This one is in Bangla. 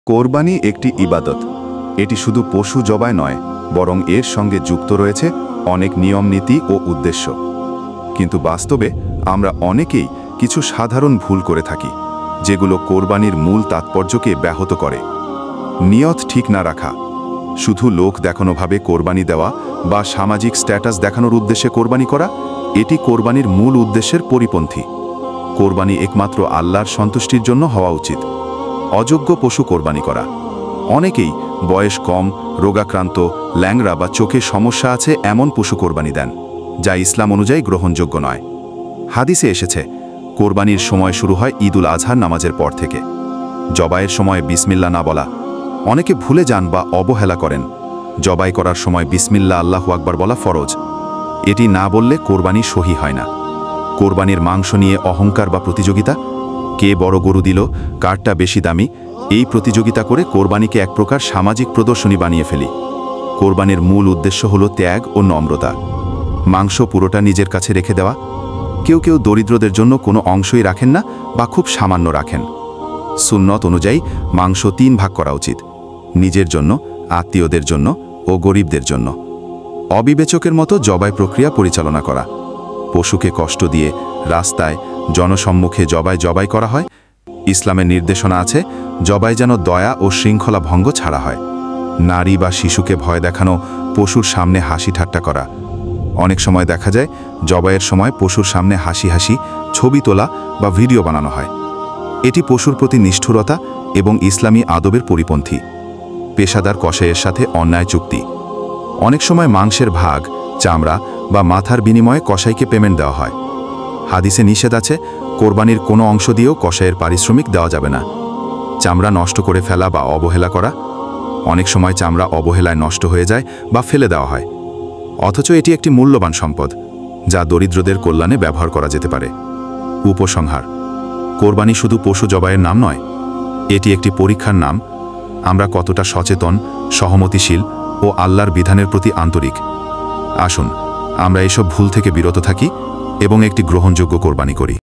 কোরবানি একটি ইবাদত। এটি শুধু পশু জবাই নয়, বরং এর সঙ্গে যুক্ত রয়েছে অনেক নিয়ম নীতি ও উদ্দেশ্য। কিন্তু বাস্তবে আমরা অনেকেই কিছু সাধারণ ভুল করে থাকি, যেগুলো কোরবানির মূল তাৎপর্যকে ব্যাহত করে। নিয়ত ঠিক না রাখা, শুধু লোক দেখানোভাবে কোরবানি দেওয়া বা সামাজিক স্ট্যাটাস দেখানোর উদ্দেশ্যে কোরবানি করা, এটি কোরবানির মূল উদ্দেশ্যের পরিপন্থী। কোরবানি একমাত্র আল্লাহর সন্তুষ্টির জন্য হওয়া উচিত। অযোগ্য পশু কোরবানি করা, অনেকেই বয়স কম, রোগাক্রান্ত, ল্যাংড়া বা চোখে সমস্যা আছে এমন পশু কোরবানি দেন, যা ইসলাম অনুযায়ী গ্রহণযোগ্য নয়। হাদিসে এসেছে, কোরবানির সময় শুরু হয় ঈদুল আজহার নামাজের পর থেকে। জবাইয়ের সময় বিসমিল্লাহ না বলা, অনেকে ভুলে যান বা অবহেলা করেন। জবাই করার সময় বিসমিল্লাহ আল্লাহু আকবার বলা ফরজ। এটি না বললে কোরবানি সহি হয় না। কোরবানির মাংস নিয়ে অহংকার বা প্রতিযোগিতা, কে বড় গরু দিল, কারটা বেশি দামি, এই প্রতিযোগিতা করে কোরবানিকে এক প্রকার সামাজিক প্রদর্শনী বানিয়ে ফেলি। কোরবানির মূল উদ্দেশ্য হলো ত্যাগ ও নম্রতা। মাংস পুরোটা নিজের কাছে রেখে দেওয়া। কেউ কেউ দরিদ্রদের জন্য কোনো অংশই রাখেন না বা খুব সামান্য রাখেন। সুন্নত অনুযায়ী মাংস 3 ভাগ করা উচিত: নিজের জন্য, আত্মীয়দের জন্য ও গরিবদের জন্য। অবিবেচকের মতো জবাই প্রক্রিয়া পরিচালনা করা, পশুকে কষ্ট দিয়ে রাস্তায়, জনসম্মুখে জবাই করা হয়। ইসলামের নির্দেশনা আছে, জবাই যেন দয়া ও শৃঙ্খলা ভঙ্গ ছাড়া হয়। নারী বা শিশুকে ভয় দেখানো, পশুর সামনে হাসি ঠাট্টা করা। অনেক সময় দেখা যায় জবাইয়ের সময় পশুর সামনে হাসি হাসি ছবি তোলা বা ভিডিও বানানো হয়। এটি পশুর প্রতি নিষ্ঠুরতা এবং ইসলামী আদবের পরিপন্থী। পেশাদার কসাইয়ের সাথে অন্যায় চুক্তি, অনেক সময় মাংসের ভাগ, চামড়া বা মাথার বিনিময়ে কসাইকে পেমেন্ট দেওয়া হয়। হাদিসে নিষেধ আছে, কোরবানির কোনো অংশ দিয়েও কসাইয়ের পারিশ্রমিক দেওয়া যাবে না। চামড়া নষ্ট করে ফেলা বা অবহেলা করা, অনেক সময় চামড়া অবহেলায় নষ্ট হয়ে যায় বা ফেলে দেওয়া হয়, অথচ এটি একটি মূল্যবান সম্পদ, যা দরিদ্রদের কল্যাণে ব্যবহার করা যেতে পারে। উপসংহার: কোরবানি শুধু পশু জবাইয়ের নাম নয়, এটি একটি পরীক্ষার নাম। আমরা কতটা সচেতন, সহমতিশীল ও আল্লাহর বিধানের প্রতি আন্তরিক। আসুন আমরা এসব ভুল থেকে বিরত থাকি এবং একটি গ্রহণযোগ্য কোরবানি করি।